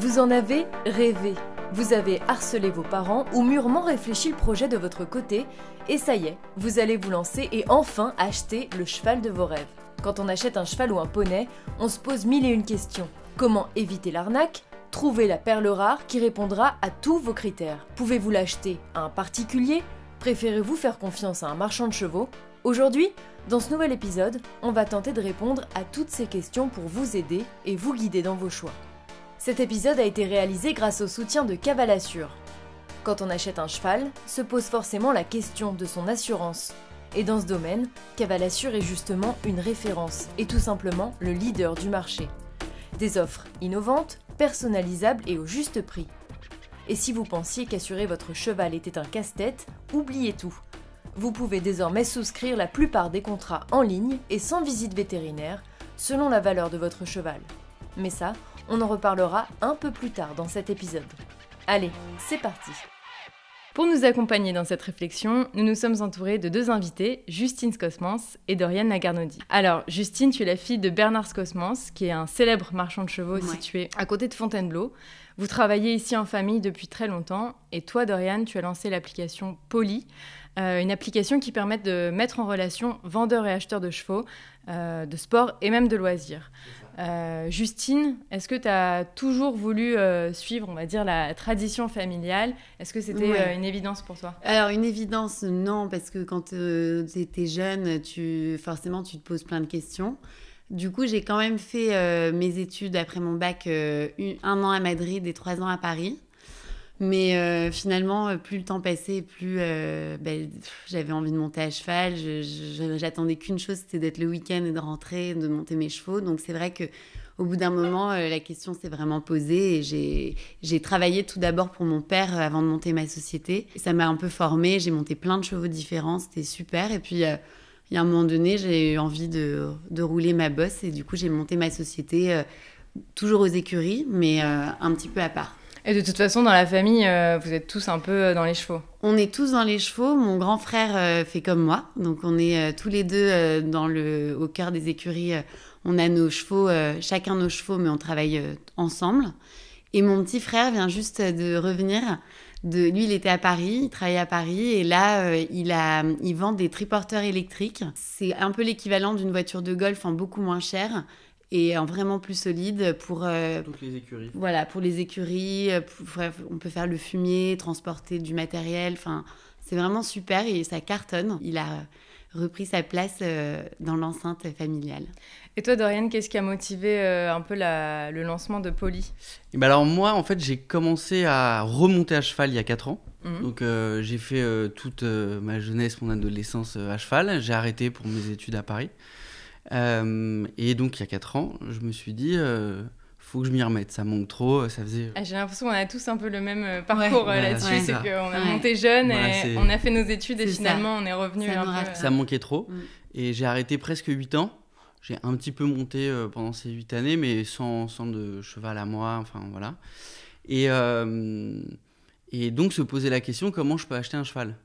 Vous en avez rêvé. Vous avez harcelé vos parents ou mûrement réfléchi le projet de votre côté et ça y est, vous allez vous lancer et enfin acheter le cheval de vos rêves. Quand on achète un cheval ou un poney, on se pose mille et une questions. Comment éviter l'arnaque ? Trouver la perle rare qui répondra à tous vos critères. Pouvez-vous l'acheter à un particulier ? Préférez-vous faire confiance à un marchand de chevaux ? Aujourd'hui, dans ce nouvel épisode, on va tenter de répondre à toutes ces questions pour vous aider et vous guider dans vos choix. Cet épisode a été réalisé grâce au soutien de Cavalassure. Quand on achète un cheval, se pose forcément la question de son assurance. Et dans ce domaine, Cavalassure est justement une référence et tout simplement le leader du marché. Des offres innovantes, personnalisables et au juste prix. Et si vous pensiez qu'assurer votre cheval était un casse-tête, oubliez tout. Vous pouvez désormais souscrire la plupart des contrats en ligne et sans visite vétérinaire, selon la valeur de votre cheval. Mais ça, on en reparlera un peu plus tard dans cet épisode. Allez, c'est parti! Pour nous accompagner dans cette réflexion, nous nous sommes entourés de deux invités, Justine Scosmans et Doriane Lagarnaudy. Alors, Justine, tu es la fille de Bernard Scosmans, qui est un célèbre marchand de chevaux situé à côté de Fontainebleau. Vous travaillez ici en famille depuis très longtemps. Et toi, Doriane, tu as lancé l'application Polly, une application qui permet de mettre en relation vendeurs et acheteurs de chevaux, de sport et même de loisirs. Justine, est-ce que tu as toujours voulu suivre, on va dire, la tradition familiale ? Est-ce que c'était une évidence pour toi ? Alors, une évidence, non, parce que quand tu étais jeune, forcément, tu te poses plein de questions. Du coup, j'ai quand même fait mes études après mon bac, 1 an à Madrid et 3 ans à Paris. Mais finalement, plus le temps passait, plus j'avais envie de monter à cheval. J'attendais qu'une chose, c'était d'être le week-end et de rentrer, de monter mes chevaux. Donc c'est vrai qu'au bout d'un moment, la question s'est vraiment posée. Et j'ai travaillé tout d'abord pour mon père avant de monter ma société. Et ça m'a un peu formée. J'ai monté plein de chevaux différents. C'était super. Et puis, il y a un moment donné, j'ai eu envie de rouler ma bosse. Et du coup, j'ai monté ma société, toujours aux écuries, mais un petit peu à part. Et de toute façon, dans la famille, vous êtes tous un peu dans les chevaux. On est tous dans les chevaux. Mon grand frère fait comme moi. Donc, on est tous les deux au cœur des écuries. On a nos chevaux, chacun nos chevaux, mais on travaille ensemble. Et mon petit frère vient juste de revenir. Lui, il était à Paris, il travaillait à Paris. Et là, il vend des triporteurs électriques. C'est un peu l'équivalent d'une voiture de golf en beaucoup moins cher. Et en vraiment plus solide pour... toutes les écuries. Voilà, pour les écuries, on peut faire le fumier, transporter du matériel, enfin, c'est vraiment super et ça cartonne. Il a repris sa place dans l'enceinte familiale. Et toi, Doriane, qu'est-ce qui a motivé un peu le lancement de Polly ? Et ben alors moi, en fait, j'ai commencé à remonter à cheval il y a 4 ans. Donc j'ai fait toute ma jeunesse, mon adolescence à cheval. J'ai arrêté pour mes études à Paris. Et donc il y a 4 ans, je me suis dit faut que je m'y remette, ça manque trop, ça faisait... J'ai l'impression qu'on a tous un peu le même parcours là-dessus, c'est qu'on a monté jeune et on a fait nos études et finalement on est revenu un peu... Ça manquait trop et j'ai arrêté presque 8 ans, j'ai un petit peu monté pendant ces 8 années mais sans de cheval à moi, enfin voilà. Et donc se poser la question comment je peux acheter un cheval ?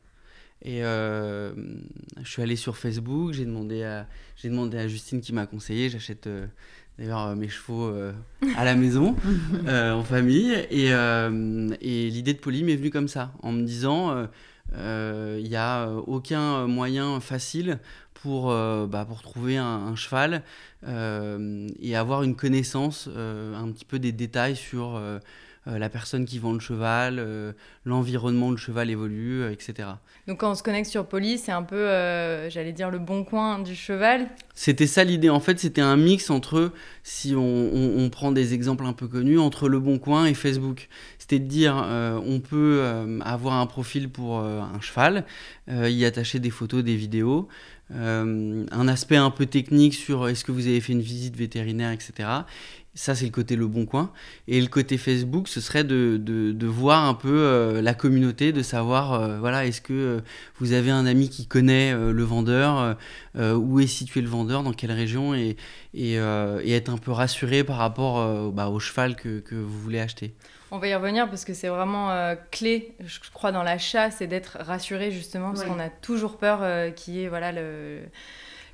Et je suis allé sur Facebook, j'ai demandé à Justine qui m'a conseillé. J'achète d'ailleurs mes chevaux à la maison, en famille. Et l'idée de Polly m'est venue comme ça, en me disant il n'y a aucun moyen facile pour trouver un cheval et avoir une connaissance un petit peu des détails sur... la personne qui vend le cheval, l'environnement où le cheval évolue, etc. Donc quand on se connecte sur Polly, c'est un peu, j'allais dire, le bon coin du cheval. C'était ça l'idée. En fait, c'était un mix entre, si on prend des exemples un peu connus, entre Le Bon Coin et Facebook. C'était de dire, on peut avoir un profil pour un cheval, y attacher des photos, des vidéos, un aspect un peu technique sur est-ce que vous avez fait une visite vétérinaire, etc. Ça, c'est le côté Le Bon Coin. Et le côté Facebook, ce serait de voir un peu la communauté, de savoir, voilà, est-ce que vous avez un ami qui connaît le vendeur, où est situé le vendeur, dans quelle région, et être un peu rassuré par rapport au cheval que vous voulez acheter. On va y revenir parce que c'est vraiment clé, je crois, dans l'achat, c'est d'être rassuré justement, parce qu'on a toujours peur qu'il y ait voilà,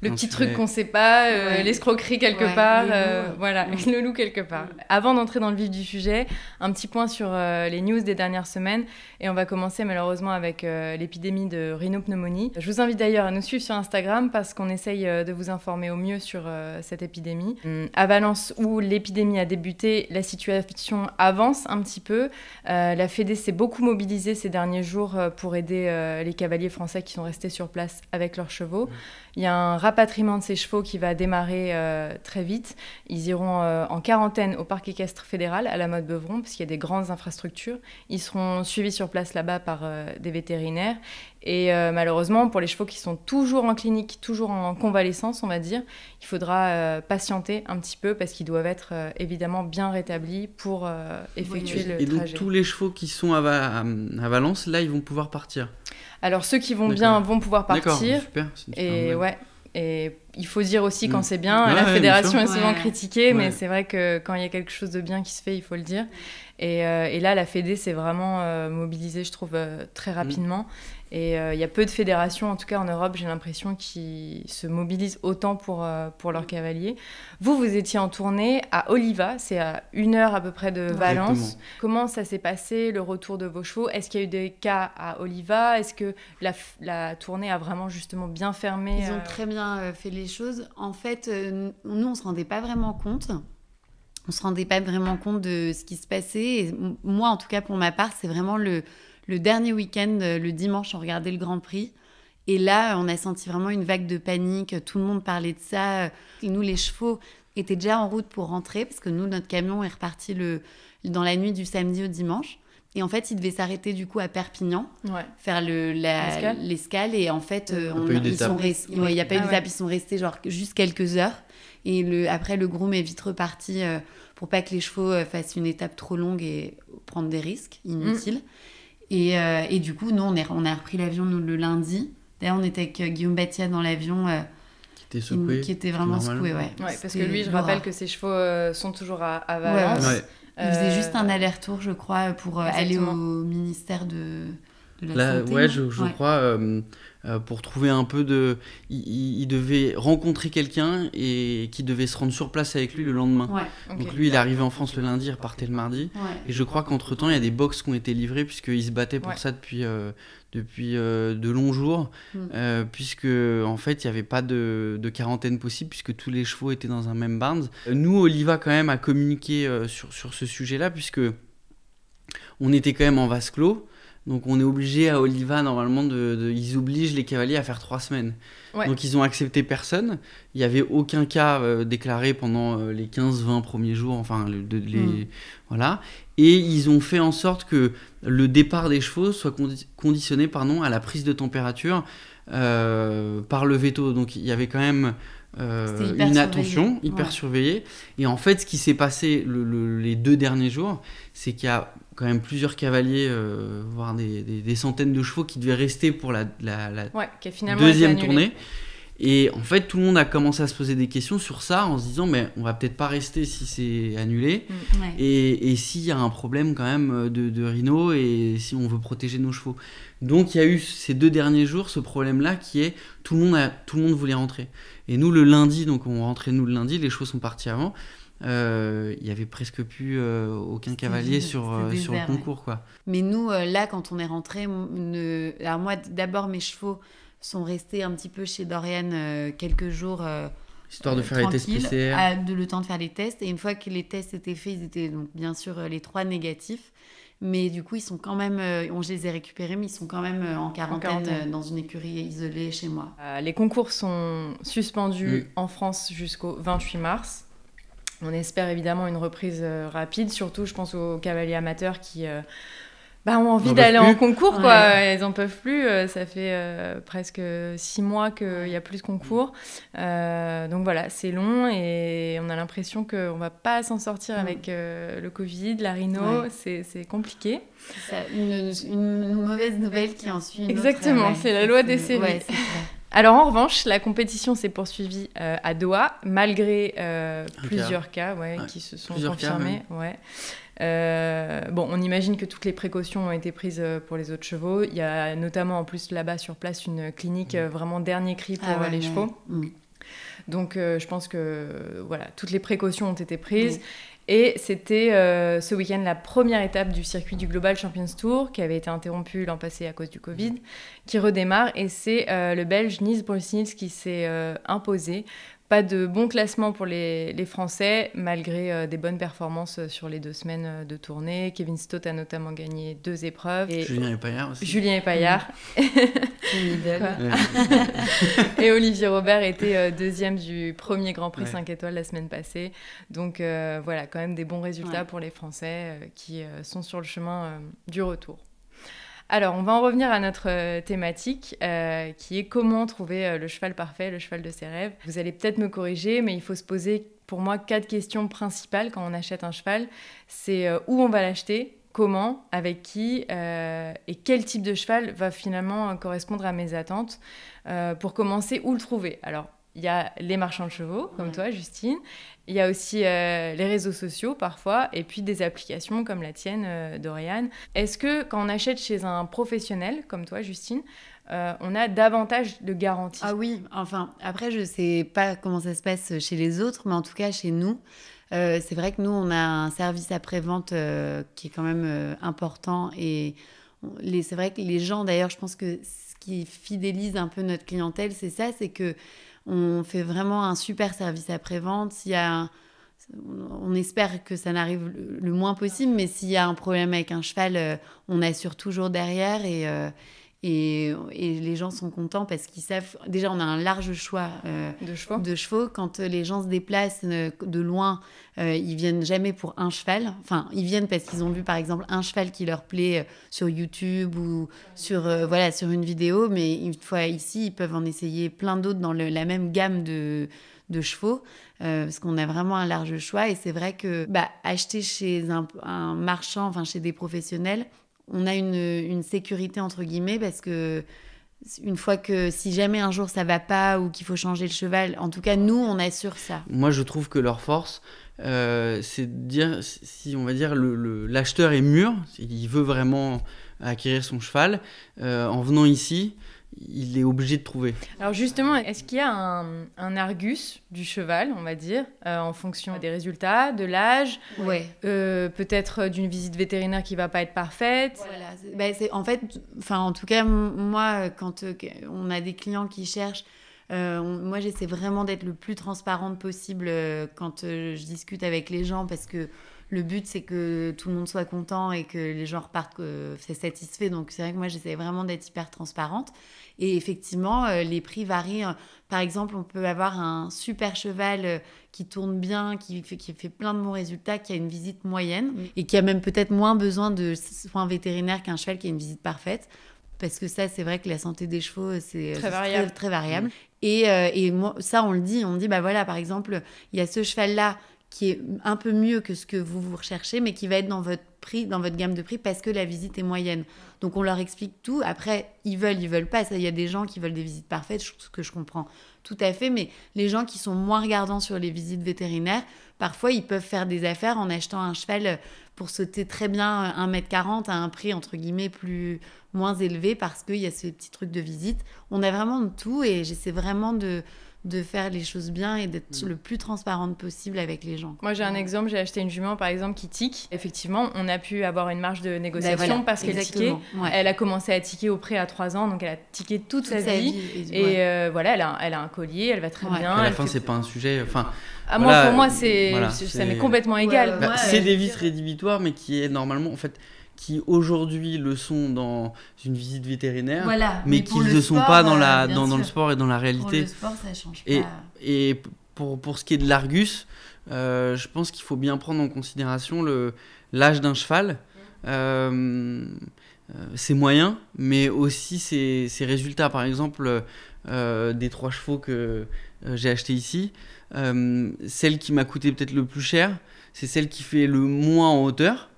le Un petit sujet. truc qu'on sait pas, Ouais. l'escroquerie quelque Ouais, part, le loup. voilà, le loup quelque part. Avant d'entrer dans le vif du sujet, un petit point sur les news des dernières semaines, et on va commencer malheureusement avec l'épidémie de rhinopneumonie. Je vous invite d'ailleurs à nous suivre sur Instagram parce qu'on essaye de vous informer au mieux sur cette épidémie. À Valence, où l'épidémie a débuté, la situation avance un petit peu. La Fédé s'est beaucoup mobilisée ces derniers jours pour aider les cavaliers français qui sont restés sur place avec leurs chevaux. Il y a un rapatriement de ces chevaux qui va démarrer très vite. Ils iront en quarantaine au parc équestre fédéral à la Motte-Beuvron, parce qu'il y a des grandes infrastructures. Ils seront suivis sur place là-bas par des vétérinaires. Et malheureusement, pour les chevaux qui sont toujours en clinique, toujours en convalescence, on va dire, il faudra patienter un petit peu parce qu'ils doivent être évidemment bien rétablis pour effectuer le Et donc trajet. tous les chevaux qui sont à Valence, là, ils vont pouvoir partir. Alors ceux qui vont D'accord. bien vont pouvoir D'accord, partir. super. C'est une super Et nouvelle. ouais. Et il faut dire aussi quand c'est bien. Ouais, La ouais, fédération bien est sûr. souvent Ouais. critiquée, mais Ouais. c'est vrai que quand il y a quelque chose de bien qui se fait, il faut le dire. Et là, la Fédé s'est vraiment mobilisée, je trouve, très rapidement. Et il y a peu de fédérations, en tout cas en Europe, j'ai l'impression, qui se mobilisent autant pour leurs cavaliers. Vous étiez en tournée à Oliva, c'est à 1 heure à peu près de Valence. Exactement. Comment ça s'est passé, le retour de vos chevaux? Est-ce qu'il y a eu des cas à Oliva? Est-ce que la tournée a vraiment justement bien fermé? Ils ont très bien fait les choses. En fait, nous, on se rendait pas vraiment compte. On se rendait pas vraiment compte de ce qui se passait. Et moi, en tout cas, pour ma part, c'est vraiment le dernier week-end, le dimanche, on regardait le Grand Prix. Et là, on a senti vraiment une vague de panique. Tout le monde parlait de ça. Et nous, les chevaux étaient déjà en route pour rentrer parce que nous, notre camion est reparti dans la nuit du samedi au dimanche. Et en fait, il devait s'arrêter du coup à Perpignan, Ouais. faire l'escale. Et en fait, Il y a pas eu d'étape. il n'y a pas eu Ah d'étape. ouais. Ils sont restés genre juste quelques heures. Et après, le groom est vite reparti pour pas que les chevaux fassent une étape trop longue et prendre des risques inutiles. Et du coup, nous, on a repris l'avion le lundi. D'ailleurs, on était avec Guillaume Batia dans l'avion Qui était secoué. qui était vraiment normal. secoué. Ouais. Ouais, parce que C'était lui, je l'horreur. rappelle que ses chevaux sont toujours à Valence. Ouais. Il faisait juste un aller-retour, je crois, pour aller Exactement. au ministère de la Là, Santé. ouais, non je Ouais. crois, pour trouver un peu de... Il devait rencontrer quelqu'un et qui devait se rendre sur place avec lui le lendemain. Ouais. Ok. Donc lui, il est arrivé en France le lundi, il repartait le mardi. Ouais. Et je crois qu'entre-temps, il y a des box qui ont été livrés puisqu'ils se battaient pour Ouais. ça depuis de longs jours. Puisque, en fait, il n'y avait pas de quarantaine possible puisque tous les chevaux étaient dans un même barn. Nous, Oliva, quand même, a communiqué sur ce sujet-là puisque on était quand même en vase clos. Donc on est obligé à Oliva, normalement, ils obligent les cavaliers à faire 3 semaines. Ouais. Donc ils ont accepté personne. Il n'y avait aucun cas déclaré pendant les 15-20 premiers jours. Enfin, voilà. Et ils ont fait en sorte que le départ des chevaux soit conditionné à la prise de température par le veto. Donc il y avait quand même C'était hyper une surveillé. attention hyper Ouais. surveillée. Et en fait, ce qui s'est passé les 2 derniers jours, c'est qu'il y a quand même plusieurs cavaliers, voire des centaines de chevaux qui devaient rester pour la Ouais, qui a finalement été deuxième annulé. tournée. Et en fait, tout le monde a commencé à se poser des questions sur ça en se disant, mais on va peut-être pas rester si c'est annulé. Ouais. Et s'il y a un problème quand même de rhino et si on veut protéger nos chevaux. Donc il y a eu ces 2 derniers jours ce problème-là qui est tout le monde voulait rentrer. Et nous le lundi, donc on rentrait nous le lundi, les chevaux sont partis avant. Il y avait presque plus aucun C'était cavalier vide, sur c'était le désert, concours, quoi. Mais nous, là, quand on est rentrés, alors moi, d'abord, mes chevaux sont restés un petit peu chez Dorian quelques jours. Histoire de faire les tests tranquilles, PCR. le temps de faire les tests. Et une fois que les tests étaient faits, ils étaient donc bien sûr les 3 négatifs. Mais du coup, ils sont quand même, je les ai récupérés, mais ils sont quand même en quarantaine, dans une écurie isolée chez moi. Les concours sont suspendus Mm. en France jusqu'au 28 mars. On espère évidemment une reprise rapide, surtout je pense aux cavaliers amateurs qui ont envie N'en d'aller peuvent en plus. concours, Ouais. quoi. Ils en peuvent plus. Ça fait presque 6 mois qu'il n'y a plus de concours. Donc voilà, c'est long et on a l'impression qu'on ne va pas s'en sortir avec le Covid, la rhino. Ouais. C'est compliqué. C'est ça, une mauvaise nouvelle qui en suit une Exactement, autre, c'est la loi des séries. Ouais, c'est vrai. Alors en revanche, la compétition s'est poursuivie à Doha, malgré plusieurs cas Ouais. qui se sont Plusieurs cas, confirmés. Ouais. On imagine que toutes les précautions ont été prises pour les autres chevaux. Il y a notamment en plus là-bas sur place une clinique vraiment dernier cri pour les chevaux. Donc je pense que voilà, toutes les précautions ont été prises. Oui. Et c'était ce week-end la première étape du circuit du Global Champions Tour, qui avait été interrompu l'an passé à cause du Covid, qui redémarre. Et c'est le Belge Nils Brusnils qui s'est imposé. Pas de bon classement pour les Français, malgré des bonnes performances sur les 2 semaines de tournée. Kevin Stott a notamment gagné 2 épreuves. Et Julien Epaillard aussi. Julien Epaillard. Idole. Et Olivier Robert était 2e du premier Grand Prix 5 Ouais. étoiles la semaine passée. Donc voilà, quand même des bons résultats Ouais. pour les Français qui sont sur le chemin du retour. Alors, on va en revenir à notre thématique, qui est comment trouver le cheval parfait, le cheval de ses rêves. Vous allez peut-être me corriger, mais il faut se poser, pour moi, 4 questions principales quand on achète un cheval. C'est où on va l'acheter, comment, avec qui, et quel type de cheval va finalement correspondre à mes attentes. Pour commencer, où le trouver? Alors, il y a les marchands de chevaux, comme toi, Justine. Il y a aussi les réseaux sociaux, parfois, et puis des applications comme la tienne, Doriane. Est-ce que quand on achète chez un professionnel, comme toi, Justine, on a davantage de garanties? Ah oui, enfin, après, je sais pas comment ça se passe chez les autres, mais en tout cas, chez nous, c'est vrai que nous, on a un service après-vente qui est quand même important. Et c'est vrai que les gens, d'ailleurs, je pense que ce qui fidélise un peu notre clientèle, c'est ça, c'est que on fait vraiment un super service après-vente. On espère que ça n'arrive le moins possible, mais s'il y a un problème avec un cheval, on assure toujours derrière et les gens sont contents parce qu'ils savent... Déjà, on a un large choix De chevaux. Quand les gens se déplacent de loin, ils viennent jamais pour un cheval. Enfin, ils viennent parce qu'ils ont vu, par exemple, un cheval qui leur plaît sur YouTube ou sur une vidéo. Mais une fois ici, ils peuvent en essayer plein d'autres dans la même gamme de chevaux, parce qu'on a vraiment un large choix. Et c'est vrai que acheter chez un marchand, enfin chez des professionnels, on a une sécurité entre guillemets, parce que une fois que si jamais un jour ça va pas ou qu'il faut changer le cheval, en tout cas nous on assure ça. Moi, je trouve que leur force, c'est de dire, si on va dire l'acheteur est mûr, il veut vraiment acquérir son cheval, en venant ici, il est obligé de trouver. Alors justement, est-ce qu'il y a un Argus du cheval, on va dire, en fonction des résultats, de l'âge, peut-être d'une visite vétérinaire qui va pas être parfaite? Voilà, en fait, en tout cas, moi, quand on a des clients qui cherchent, moi j'essaie vraiment d'être le plus transparente possible quand je discute avec les gens, parce que le but, c'est que tout le monde soit content et que les gens repartent satisfaits. Donc, c'est vrai que moi, j'essaie vraiment d'être hyper transparente. Et effectivement, les prix varient. Par exemple, on peut avoir un super cheval qui tourne bien, qui fait plein de bons résultats, qui a une visite moyenne et qui a même peut-être moins besoin de soins vétérinaires qu'un cheval qui a une visite parfaite. Parce que ça, c'est vrai que la santé des chevaux, c'est très variable. Très variable. Et moi, ça, on le dit, par exemple, il y a ce cheval-là qui est un peu mieux que ce que vous recherchez, mais qui va être dans votre prix, dans votre gamme de prix, parce que la visite est moyenne. Donc, on leur explique tout. Après, ils veulent pas. Ça, il y a des gens qui veulent des visites parfaites, ce que je comprends tout à fait. Mais les gens qui sont moins regardants sur les visites vétérinaires, parfois, ils peuvent faire des affaires en achetant un cheval pour sauter très bien 1,40 m à un prix, entre guillemets, moins élevé, parce qu'il y a ce petit truc de visite. On a vraiment de tout, et j'essaie vraiment de faire les choses bien et d'être le plus transparente possible avec les gens. Moi, j'ai un exemple. J'ai acheté une jument, par exemple, qui tique. Effectivement, on a pu avoir une marge de négociation parce qu'elle tiquait. Ouais. Elle a commencé à tiquer au pré à 3 ans, donc elle a tiqué toute sa vie. Et elle a un collier, elle va très bien. À la fin, c'est pas un sujet... Moi, pour moi, ça m'est complètement égal. C'est des vices rédhibitoires, mais qui est normalement... En fait, qui aujourd'hui le sont dans une visite vétérinaire, mais qui ne le sont pas dans le sport et dans la réalité. Pour le sport, ça change pas. Et pour ce qui est de l'Argus, je pense qu'il faut bien prendre en considération l'âge d'un cheval, ses moyens, mais aussi ses résultats. Par exemple, des 3 chevaux que j'ai achetés ici, celle qui m'a coûté peut-être le plus cher, c'est celle qui fait le moins en hauteur,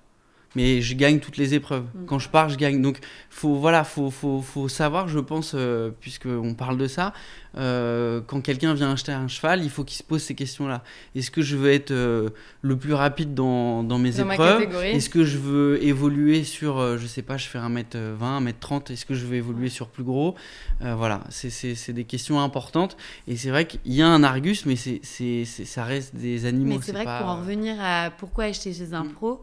mais je gagne toutes les épreuves. Quand je pars, je gagne. Donc, faut savoir, je pense, puisqu'on parle de ça, quand quelqu'un vient acheter un cheval, il faut qu'il se pose ces questions-là. Est-ce que je veux être le plus rapide dans mes épreuves ? Est-ce que je veux évoluer sur, je sais pas, je fais 1m20, 1m30, est-ce que je veux évoluer sur plus gros ? Voilà, c'est des questions importantes. Et c'est vrai qu'il y a un Argus, mais ça reste des animaux. Mais c'est vrai que pour en revenir à pourquoi acheter chez un pro,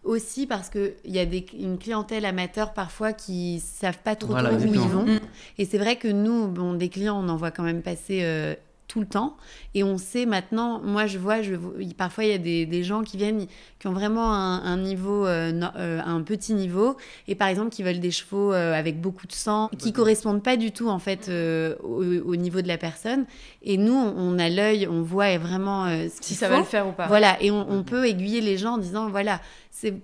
aussi parce qu'il y a une clientèle amateur parfois qui ne savent pas trop où ils vont. Et c'est vrai que nous, des clients, on en voit quand même passer tout le temps. Et on sait maintenant, moi je vois parfois il y a des gens qui viennent, qui ont vraiment un niveau, un petit niveau, et par exemple qui veulent des chevaux avec beaucoup de sang, qui ne correspondent pas du tout en fait au niveau de la personne. Et nous, on a l'œil, on voit vraiment ce qu'il faut. Ça va le faire ou pas. Voilà, et on peut aiguiller les gens en disant, voilà,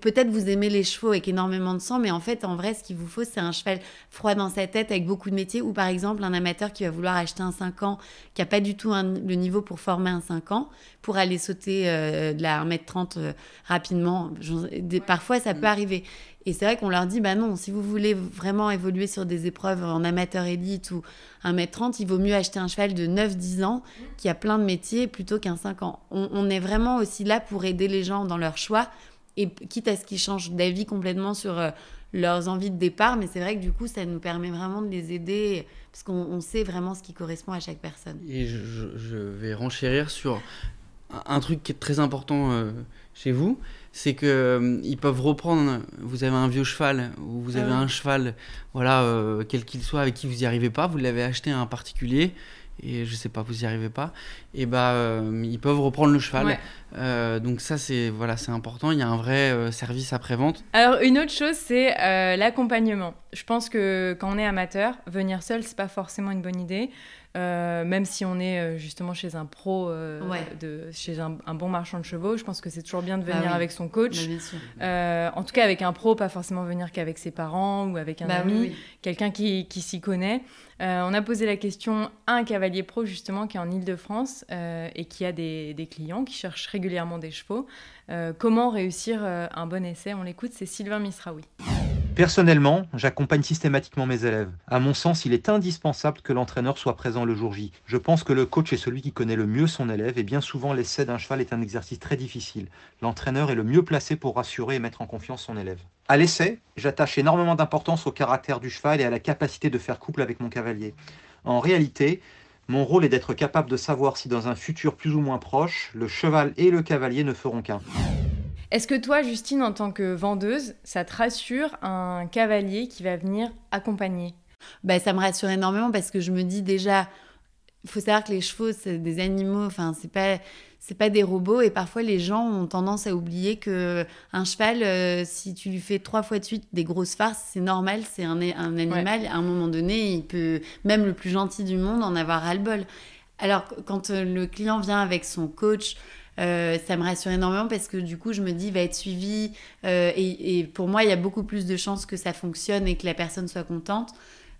peut-être vous aimez les chevaux avec énormément de sang, mais en fait, en vrai, ce qu'il vous faut, c'est un cheval froid dans sa tête avec beaucoup de métiers, ou par exemple, un amateur qui va vouloir acheter un 5 ans, qui n'a pas du tout le niveau pour former un 5 ans, pour aller sauter de la 1m30 rapidement. Parfois, ça peut arriver. Et c'est vrai qu'on leur dit, bah non, si vous voulez vraiment évoluer sur des épreuves en amateur élite ou 1m30, il vaut mieux acheter un cheval de 9-10 ans qui a plein de métiers plutôt qu'un 5 ans. On est vraiment aussi là pour aider les gens dans leur choix, et quitte à ce qu'ils changent d'avis complètement sur leurs envies de départ, mais c'est vrai que du coup, ça nous permet vraiment de les aider, parce qu'on sait vraiment ce qui correspond à chaque personne. Et je vais renchérir sur un truc qui est très important chez vous, c'est qu'ils peuvent reprendre, vous avez un vieux cheval, ou vous avez un cheval, quel qu'il soit, avec qui vous n'y arrivez pas, vous l'avez acheté à un particulier, et je sais pas, vous n'y arrivez pas, et ils peuvent reprendre le cheval. Donc ça, c'est important. Il y a un vrai service après-vente. Alors, une autre chose, c'est l'accompagnement. Je pense que quand on est amateur, venir seul, c'est pas forcément une bonne idée. Même si on est justement chez un pro, chez un bon marchand de chevaux, je pense que c'est toujours bien de venir avec son coach. Bien sûr. En tout cas, avec un pro, pas forcément venir qu'avec ses parents ou avec un ami, quelqu'un qui s'y connaît. On a posé la question à un cavalier pro, justement, qui est en Île-de-France et qui a des clients qui cherchent régulièrement des chevaux. Comment réussir un bon essai ? On l'écoute, c'est Sylvain Misraoui. Personnellement, j'accompagne systématiquement mes élèves. À mon sens, il est indispensable que l'entraîneur soit présent le jour J. Je pense que le coach est celui qui connaît le mieux son élève, et bien souvent l'essai d'un cheval est un exercice très difficile. L'entraîneur est le mieux placé pour rassurer et mettre en confiance son élève. À l'essai, j'attache énormément d'importance au caractère du cheval et à la capacité de faire couple avec mon cavalier. En réalité, mon rôle est d'être capable de savoir si dans un futur plus ou moins proche, le cheval et le cavalier ne feront qu'un. Est-ce que toi, Justine, en tant que vendeuse, ça te rassure un cavalier qui va venir accompagner ? Ça me rassure énormément, parce que je me dis déjà, il faut savoir que les chevaux, c'est des animaux, enfin, c'est pas des robots, et parfois les gens ont tendance à oublier qu'un cheval, si tu lui fais 3 fois de suite des grosses farces, c'est normal, c'est un animal, à un moment donné, il peut, même le plus gentil du monde, en avoir ras-le-bol. Alors, quand le client vient avec son coach, ça me rassure énormément, parce que du coup je me dis il va être suivi, et pour moi il y a beaucoup plus de chances que ça fonctionne et que la personne soit contente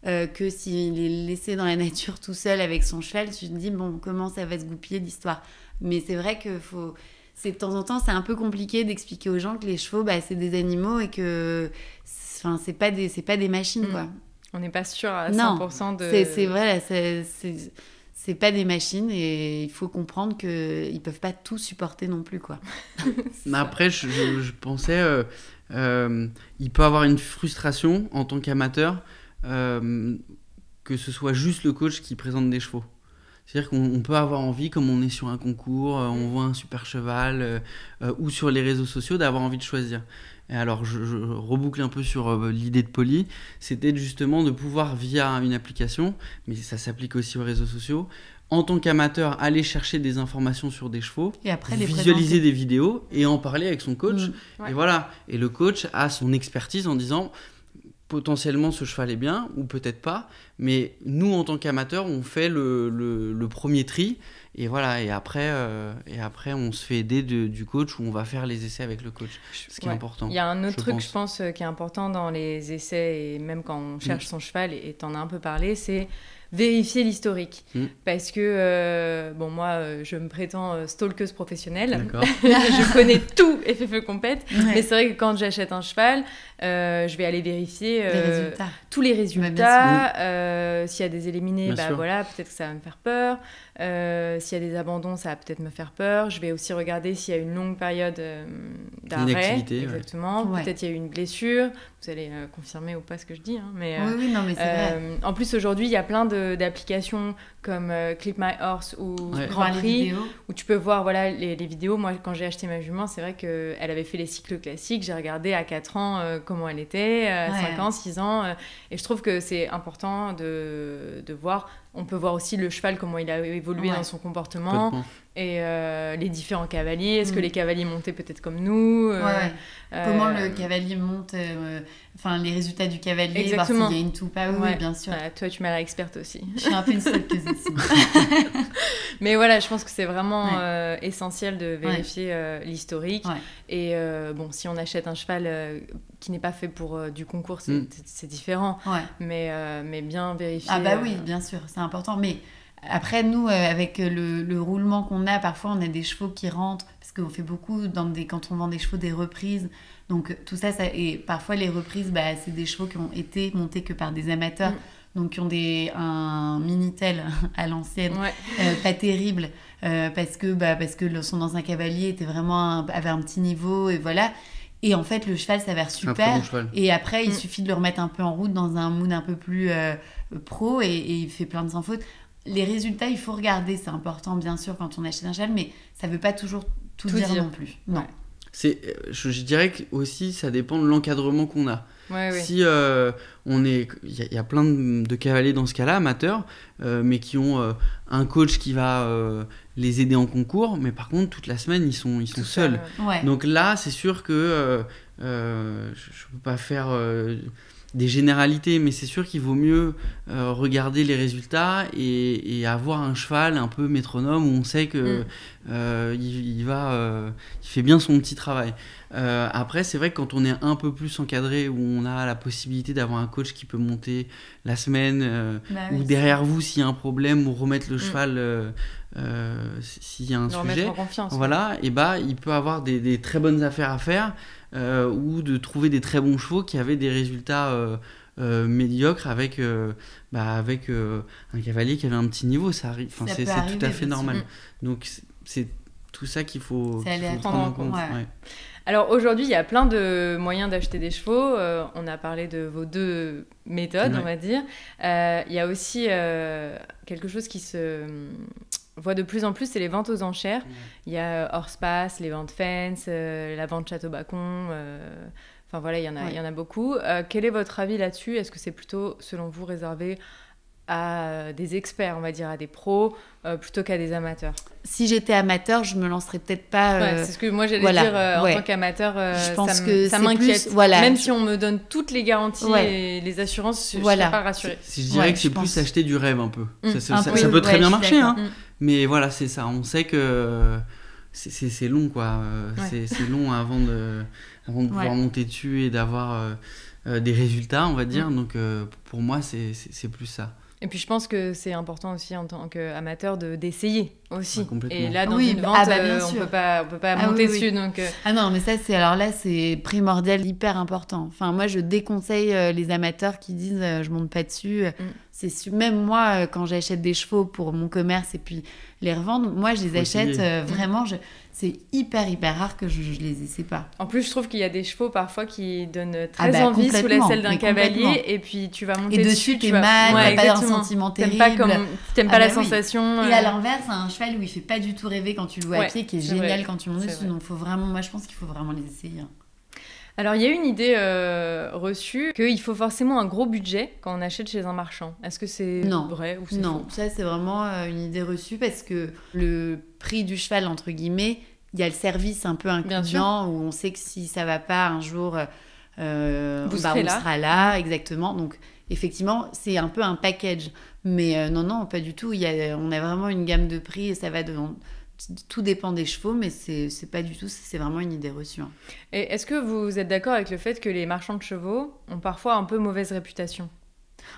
que s'il est laissé dans la nature tout seul avec son cheval. Tu te dis comment ça va se goupiller l'histoire. Mais c'est vrai que de temps en temps c'est un peu compliqué d'expliquer aux gens que les chevaux c'est des animaux, et que c'est pas des machines quoi. On n'est pas sûr à 100% de... C'est vrai, c'est pas des machines, et il faut comprendre qu'ils peuvent pas tout supporter non plus, quoi. Mais après, je pensais, il peut avoir une frustration en tant qu'amateur, que ce soit juste le coach qui présente des chevaux. C'est-à-dire qu'on peut avoir envie, comme on est sur un concours, on voit un super cheval, ou sur les réseaux sociaux, d'avoir envie de choisir. Et alors, je reboucle un peu sur l'idée de Polly, c'était justement de pouvoir, via une application, mais ça s'applique aussi aux réseaux sociaux, en tant qu'amateur, aller chercher des informations sur des chevaux, et après visualiser des vidéos et en parler avec son coach. Ouais. Et voilà. Et le coach a son expertise en disant, potentiellement ce cheval est bien, ou peut-être pas, mais nous, en tant qu'amateurs, on fait le premier tri. Et voilà, et après, on se fait aider du coach, où on va faire les essais avec le coach, ce qui est important. Il y a un autre truc, je pense, qui est important dans les essais, et même quand on cherche son cheval, et t'en as un peu parlé, c'est vérifier l'historique. Parce que, moi, je me prétends stalkeuse professionnelle. D'accord. Je connais tout effet feu compète. Ouais. Mais c'est vrai que quand j'achète un cheval, je vais aller vérifier Les résultats. tous les résultats. S'il y a des éliminés, Bien sûr. voilà, peut-être que ça va me faire peur. S'il y a des abandons, ça va peut-être me faire peur. Je vais aussi regarder s'il y a une longue période d'arrêt. Inactivité, ouais. Exactement. Ouais. Peut-être il y a eu une blessure. Vous allez confirmer ou pas ce que je dis. Hein, mais, Oui, non, mais c'est vrai. en plus, aujourd'hui, il y a plein d'applications comme Clip My Horse ou Ouais. Grand Voir les Prix, vidéos. où tu peux voir voilà, les vidéos. Moi, quand j'ai acheté ma jument, c'est vrai qu'elle avait fait les cycles classiques. J'ai regardé à 4 ans comment elle était, à 5 ans, 6 ans. Et je trouve que c'est important de voir. On peut voir aussi le cheval, comment il a évolué Ouais. dans son comportement. Complètement. Et les différents cavaliers. Est-ce que les cavaliers montaient peut-être comme nous Ouais. Comment le cavalier monte, les résultats du cavalier, Exactement. voir s'il y a une toupe. Ah oui, Ouais. oui, bien sûr. Toi, tu m'as l'air experte aussi. Je suis un peu une stalkeuse aussi. Mais voilà, je pense que c'est vraiment essentiel de vérifier l'historique. Ouais. Et si on achète un cheval qui n'est pas fait pour du concours, c'est différent. Ouais. Mais bien vérifier. Ah bah oui, bien sûr, c'est important. Mais après, nous, avec le roulement qu'on a, parfois, on a des chevaux qui rentrent, parce qu'on fait beaucoup, quand on vend des chevaux, des reprises. Donc, tout ça, et parfois, les reprises, c'est des chevaux qui ont été montés que par des amateurs, donc qui ont un Minitel à l'ancienne, pas terrible, parce que son ancien cavalier avait un petit niveau, et voilà. Et en fait, le cheval s'avère Un super. très bon cheval. Et après, il suffit de le remettre un peu en route dans un mood un peu plus pro, et il fait plein de sans faute. Les résultats, il faut regarder, c'est important bien sûr quand on achète un cheval, mais ça ne veut pas toujours tout dire non plus. Non. Je dirais que aussi ça dépend de l'encadrement qu'on a. Ouais, oui. Si il y a plein de cavaliers dans ce cas-là, amateurs, mais qui ont un coach qui va les aider en concours, mais par contre toute la semaine ils sont seuls. Ouais. Donc là, c'est sûr que je ne peux pas faire des généralités, mais c'est sûr qu'il vaut mieux regarder les résultats et avoir un cheval un peu métronome où on sait que il fait bien son petit travail. Après, c'est vrai que quand on est un peu plus encadré, où on a la possibilité d'avoir un coach qui peut monter la semaine, ou derrière vous s'il y a un problème, ou remettre le cheval s'il y a un sujet, remettre en confiance. voilà, et il peut avoir des très bonnes affaires à faire, ou de trouver des très bons chevaux qui avaient des résultats médiocres avec un cavalier qui avait un petit niveau. Ça arrive, c'est tout à fait normal. Donc c'est tout ça qu'il faut prendre en compte. Ouais. Alors aujourd'hui, il y a plein de moyens d'acheter des chevaux. On a parlé de vos 2 méthodes, on va dire. Il y a aussi quelque chose qui se voit de plus en plus, c'est les ventes aux enchères. Il y a Horsepass, les ventes Fence, la vente Château-Bacon. Enfin voilà, il y en a beaucoup. Quel est votre avis là-dessus ? Est-ce que c'est plutôt, selon vous, réservé à des experts, on va dire, à des pros, plutôt qu'à des amateurs? Si j'étais amateur, je me lancerais peut-être pas. C'est ce que moi j'allais dire en tant qu'amateur. Je pense que ça m'inquiète. Plus, voilà. Même si on me donne toutes les garanties et les assurances, je ne serais pas rassurée. Je dirais que c'est plus acheter du rêve un peu. Ça peut très bien marcher, hein. Mais voilà, c'est ça. On sait que c'est long, quoi. C'est long avant de pouvoir monter dessus et d'avoir des résultats, on va dire. Donc pour moi, c'est plus ça. Et puis je pense que c'est important aussi en tant qu'amateur d'essayer aussi. Et là, dans une vente, on peut pas monter dessus. Donc, Ah non, mais ça, c'est primordial, hyper important. Enfin, moi, je déconseille les amateurs qui disent je monte pas dessus. Même moi, quand j'achète des chevaux pour mon commerce et puis les revendre, moi, je les achète vraiment. C'est hyper rare que je les essaie pas. En plus, je trouve qu'il y a des chevaux parfois qui donnent très envie sous la selle d'un cavalier, et puis tu vas monter dessus, t'es mal, t'as pas un sentiment terrible. T'aimes pas la sensation. Et à l'inverse, un cheval où il fait pas du tout rêver quand tu le vois à pied, qui est génial quand tu montes dessus. Donc moi, je pense qu'il faut vraiment les essayer. Alors, il y a une idée reçue qu'il faut forcément un gros budget quand on achète chez un marchand. Est-ce que c'est vrai ou c'est faux ? Ça, c'est vraiment une idée reçue parce que le prix du cheval, entre guillemets, il y a le service un peu incluant où on sait que si ça va pas un jour, on sera là, exactement. Donc, effectivement, c'est un peu un package. Mais non, pas du tout. On a vraiment une gamme de prix et ça va tout dépend des chevaux, mais c'est pas du tout, c'est vraiment une idée reçue. Hein. Et est-ce que vous êtes d'accord avec le fait que les marchands de chevaux ont parfois un peu mauvaise réputation ?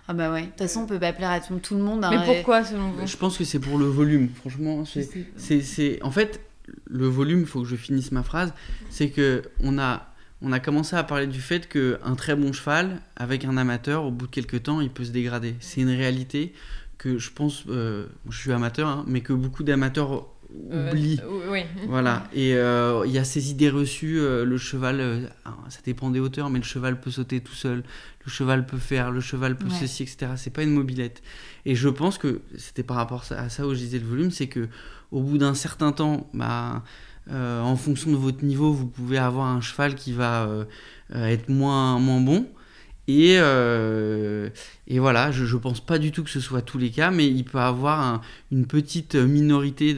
Ah bah ouais, de toute façon on peut pas plaire à tout le monde. Hein, Mais pourquoi selon vous? Je pense que c'est pour le volume, franchement. En fait, le volume, il faut que je finisse ma phrase, c'est que on a commencé à parler du fait qu'un très bon cheval, avec un amateur, au bout de quelques temps, il peut se dégrader. C'est une réalité que je pense, je suis amateur, hein, mais que beaucoup d'amateurs oublient. Oui. Voilà, et il y a ces idées reçues, le cheval, ça dépend des hauteurs, mais le cheval peut sauter tout seul, le cheval peut faire, le cheval peut ceci, etc. C'est pas une mobilette. Et je pense que c'était par rapport à ça où je disais le volume, c'est que au bout d'un certain temps, en fonction de votre niveau, vous pouvez avoir un cheval qui va être moins bon. Et voilà, je pense pas du tout que ce soit tous les cas, mais il peut y avoir une petite minorité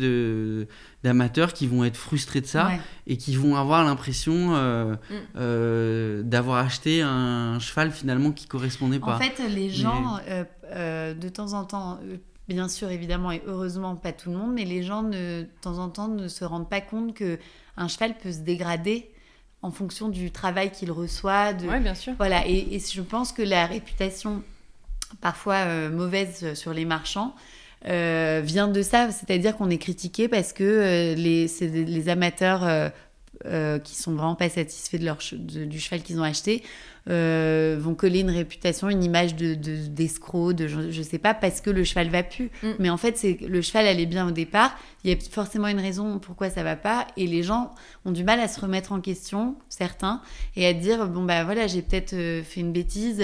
d'amateurs qui vont être frustrés de ça et qui vont avoir l'impression d'avoir acheté un cheval finalement qui correspondait pas. En fait, les gens, de temps en temps, bien sûr, évidemment, et heureusement pas tout le monde, mais les gens de temps en temps ne se rendent pas compte qu'un cheval peut se dégrader en fonction du travail qu'il reçoit. Oui, bien sûr. Voilà, et je pense que la réputation, parfois mauvaise sur les marchands, vient de ça. C'est-à-dire qu'on est critiqué parce que c'est les amateurs qui sont vraiment pas satisfaits du cheval qu'ils ont acheté vont coller une réputation, une image d'escroc, je sais pas, parce que le cheval va plus. Mais en fait, le cheval allait bien au départ. Il y a forcément une raison pourquoi ça va pas. Et les gens ont du mal à se remettre en question, certains, et à dire bon bah voilà, j'ai peut-être fait une bêtise.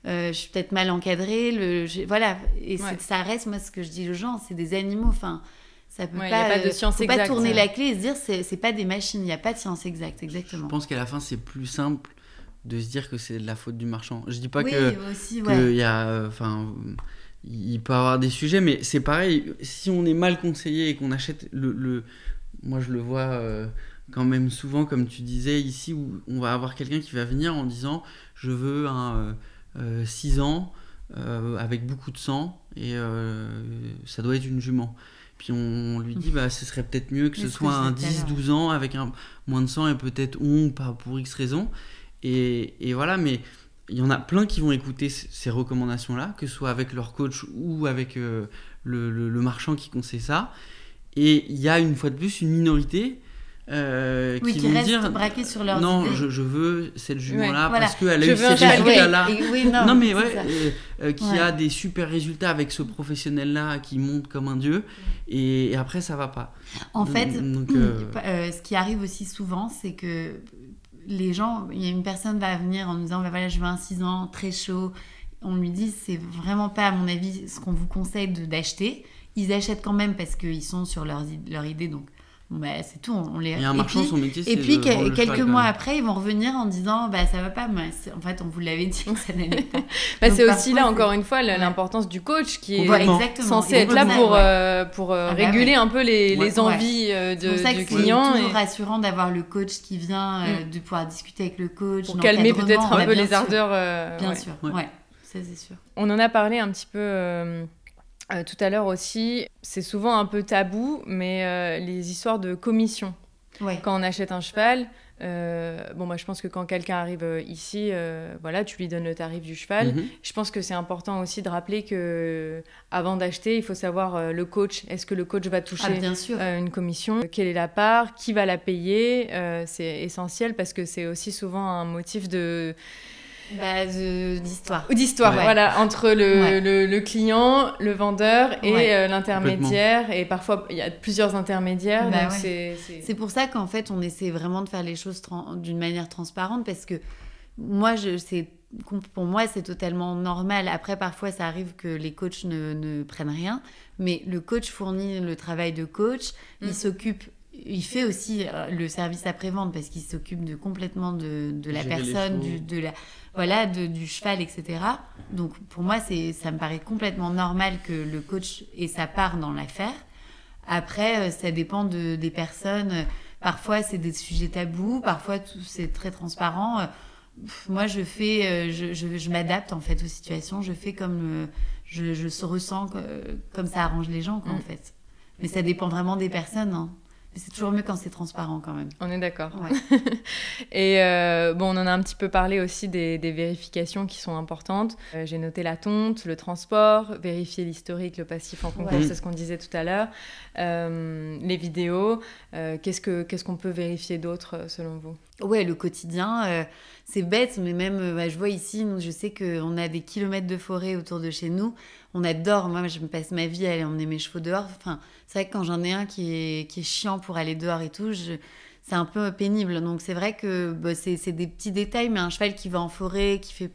Je suis peut-être mal encadrée. Voilà. Et ça reste, moi, ce que je dis aux gens, c'est des animaux. Enfin, ça peut pas. Y a pas de science exacte. Faut pas tourner la clé et se dire c'est pas des machines. Il n'y a pas de science exacte, exactement. Je pense qu'à la fin, c'est plus simple de se dire que c'est de la faute du marchand. Je dis pas aussi, que y a, il peut y avoir des sujets, mais c'est pareil. Si on est mal conseillé et qu'on achète moi je le vois quand même souvent, comme tu disais ici, où on va avoir quelqu'un qui va venir en disant je veux un 6 ans avec beaucoup de sang et ça doit être une jument. Puis on lui dit ce serait peut-être mieux que ce soit un 10-12 ans avec moins de sang et peut-être pas pour X raison. Et voilà, mais il y en a plein qui vont écouter ces recommandations-là, que ce soit avec leur coach ou avec le marchand qui conseille ça. Et il y a une fois de plus une minorité qui vont restent dire braqués sur leurs non, idées. je veux cette jument-là voilà. parce qu'elle a eu ces résultats-là. Qui a des super résultats avec ce professionnel-là qui monte comme un dieu. Et après, ça va pas. En fait, ce qui arrive aussi souvent, c'est que les gens, il y a une personne va venir en nous disant voilà, je veux un 6 ans très chaud. On lui dit c'est vraiment pas à mon avis ce qu'on vous conseille d'acheter. Ils achètent quand même parce qu'ils sont sur leur idée, donc c'est tout. Et un marchand, son métier, c'est et puis de quelques mois après, ils vont revenir en disant ça va pas. Mais en fait, on vous l'avait dit que ça n'allait pas. C'est aussi là encore une fois l'importance du coach qui est censé être là pour réguler un peu les envies du client. C'est toujours rassurant d'avoir le coach qui vient, de pouvoir discuter avec le coach pour calmer peut-être un peu les ardeurs. Bien sûr, ça c'est sûr. On en a parlé un petit peu. Tout à l'heure aussi, c'est souvent un peu tabou, mais les histoires de commission. Quand on achète un cheval, moi je pense que quand quelqu'un arrive ici, tu lui donnes le tarif du cheval. Je pense que c'est important aussi de rappeler que avant d'acheter, il faut savoir le coach. Est-ce que le coach va toucher une commission ? Quelle est la part ? Qui va la payer ? C'est essentiel parce que c'est aussi souvent un motif d'histoire, voilà, entre le client, le vendeur et l'intermédiaire, et parfois il y a plusieurs intermédiaires, donc c'est pour ça qu'en fait on essaie vraiment de faire les choses d'une manière transparente, parce que pour moi c'est totalement normal. Après parfois ça arrive que les coachs ne prennent rien, mais le coach fournit le travail de coach, il fait aussi le service après-vente parce qu'il s'occupe complètement de la personne, du cheval, etc. Donc pour moi, ça me paraît complètement normal que le coach ait sa part dans l'affaire. Après, ça dépend des personnes. Parfois, c'est des sujets tabous. Parfois, c'est très transparent. Moi, je m'adapte en fait aux situations. Je fais comme je ressens comme ça arrange les gens, en fait. Mais ça dépend vraiment des personnes, hein. Mais c'est toujours mieux quand c'est transparent quand même. On est d'accord. Ouais. Et on en a un petit peu parlé aussi des vérifications qui sont importantes. J'ai noté la tonte, le transport, vérifier l'historique, le passif en concours, c'est ce qu'on disait tout à l'heure. Les vidéos, qu'est-ce qu'on peut vérifier d'autre selon vous ? Ouais, le quotidien, c'est bête, mais même, je vois ici, nous, je sais qu'on a des kilomètres de forêt autour de chez nous. On adore, moi, je me passe ma vie à aller emmener mes chevaux dehors. Enfin, c'est vrai que quand j'en ai un qui est chiant pour aller dehors et tout, c'est un peu pénible. Donc, c'est vrai que c'est des petits détails, mais un cheval qui va en forêt, qui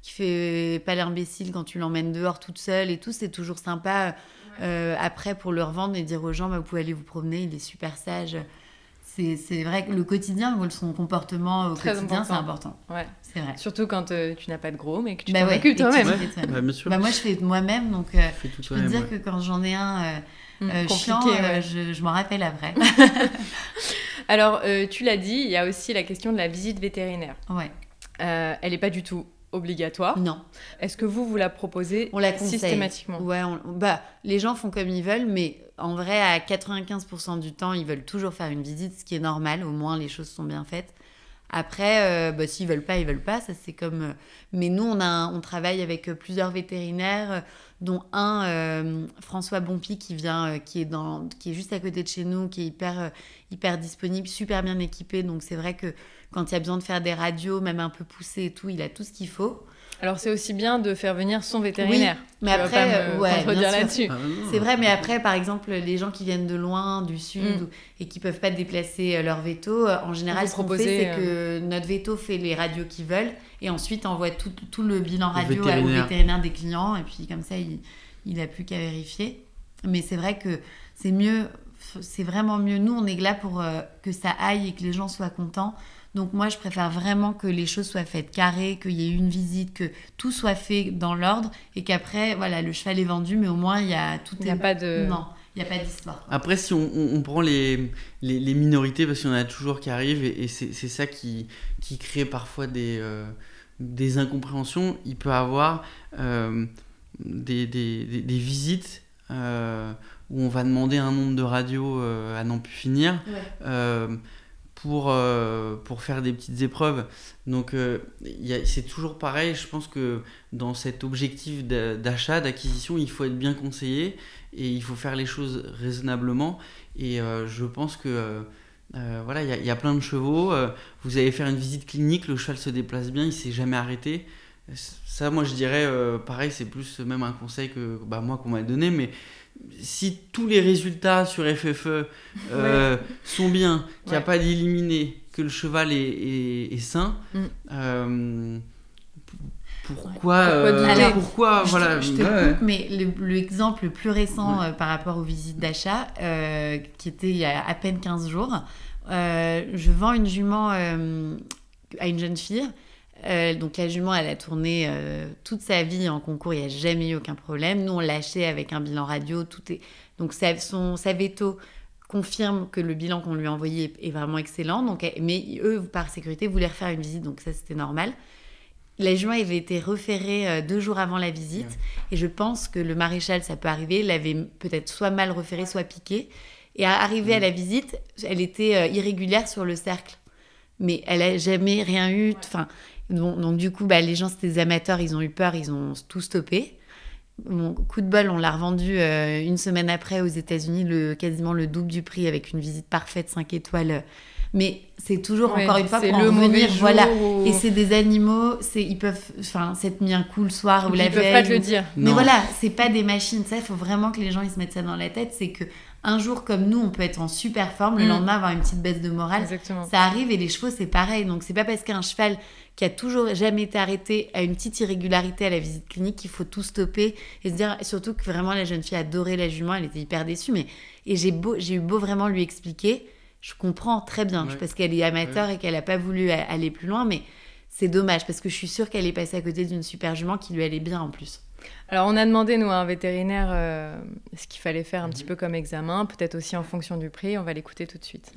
fait pas l'imbécile quand tu l'emmènes dehors toute seule et tout, c'est toujours sympa. Après, pour le revendre et dire aux gens, vous pouvez aller vous promener, il est super sage. C'est vrai que le quotidien, son comportement au quotidien, c'est important. Ouais. C'est vrai. Surtout quand tu n'as pas de gros, mais que tu t'en occupes toi-même. Bien sûr. Moi, je fais moi-même, donc je peux te dire que quand j'en ai un chiant, je m'en rappelle après. Alors, tu l'as dit, il y a aussi la question de la visite vétérinaire. Ouais. Elle n'est pas du tout obligatoire. Non. Est-ce que vous la proposez on la conseille systématiquement? Ouais, les gens font comme ils veulent, mais en vrai, à 95% du temps, ils veulent toujours faire une visite, ce qui est normal. Au moins, les choses sont bien faites. Après, s'ils veulent pas, ils veulent pas. Ça, c'est comme. Mais nous, on travaille avec plusieurs vétérinaires, dont un, François Bonpi, qui est juste à côté de chez nous, qui est hyper disponible, super bien équipé. Donc, c'est vrai que quand il y a besoin de faire des radios, même un peu poussées et tout, il a tout ce qu'il faut. Alors, c'est aussi bien de faire venir son vétérinaire. Oui, mais après, contredire là-dessus. C'est vrai, mais après, par exemple, les gens qui viennent de loin, du sud, et qui peuvent pas déplacer leur veto, en général, ce qu'on fait, c'est que notre veto fait les radios qu'ils veulent, et ensuite envoie tout le bilan radio au vétérinaire des clients, et puis comme ça, il a plus qu'à vérifier. Mais c'est vrai que c'est mieux, c'est vraiment mieux. Nous, on est là pour que ça aille et que les gens soient contents. Donc moi, je préfère vraiment que les choses soient faites carrées, qu'il y ait une visite, que tout soit fait dans l'ordre et qu'après, voilà, le cheval est vendu, mais au moins, il y a tout. Il n'y a pas de... Non, il n'y a pas d'histoire. Après, si on prend les minorités, parce qu'il y en a toujours qui arrivent, et c'est ça qui crée parfois des incompréhensions, il peut y avoir des visites où on va demander un nombre de radios à n'en plus finir. Ouais. Pour faire des petites épreuves. Donc c'est toujours pareil, je pense que dans cet objectif d'achat, d'acquisition, il faut être bien conseillé et il faut faire les choses raisonnablement. Et je pense que voilà, il y a plein de chevaux, vous allez faire une visite clinique, le cheval se déplace bien, il ne s'est jamais arrêté. Ça, moi je dirais, pareil, c'est plus même un conseil que moi qu'on m'a donné, mais si tous les résultats sur FFE sont bien, qu'il n'y a pas d'éliminer, que le cheval est sain, pourquoi voilà. Je te coupe, mais l'exemple le plus récent par rapport aux visites d'achat, qui était il y a à peine 15 jours, je vends une jument à une jeune fille. Donc la jument, elle a tourné toute sa vie en concours, il n'y a jamais eu aucun problème. Nous, on l'a acheté avec un bilan radio, tout est... Donc sa veto confirme que le bilan qu'on lui a envoyé est vraiment excellent. Donc, mais eux, par sécurité, voulaient refaire une visite, donc ça, c'était normal. La jument avait été referrée 2 jours avant la visite, et je pense que le maréchal, ça peut arriver, l'avait peut-être soit mal referrée, soit piquée. Et arrivée à la visite, elle était irrégulière sur le cercle. Mais elle n'a jamais rien eu... Donc du coup, les gens, c'était des amateurs, ils ont eu peur, ils ont tout stoppé. Bon, coup de bol, on l'a revendu une semaine après aux États-Unis, quasiment le double du prix, avec une visite parfaite, 5 étoiles. Mais c'est toujours, encore une fois, pour en revenir, voilà. Et c'est des animaux, ils peuvent s'être mis un coup le soir ou la veille. Ils peuvent pas te le dire. Mais voilà, c'est pas des machines. Ça, il faut vraiment que les gens ils se mettent ça dans la tête. C'est que un jour comme nous, on peut être en super forme, le lendemain avoir une petite baisse de morale. Exactement. Ça arrive, et les chevaux, c'est pareil. Donc c'est pas parce qu'un cheval qui a toujours jamais été arrêté à une petite irrégularité à la visite clinique qu'il faut tout stopper et se dire, surtout que vraiment la jeune fille adorait la jument, elle était hyper déçue. Et j'ai eu beau vraiment lui expliquer, je comprends très bien, parce qu'elle est amateur et qu'elle n'a pas voulu aller plus loin, mais c'est dommage parce que je suis sûre qu'elle est passée à côté d'une super jument qui lui allait bien en plus. Alors, on a demandé, nous, à un vétérinaire ce qu'il fallait faire un petit peu comme examen, peut-être aussi en fonction du prix. On va l'écouter tout de suite.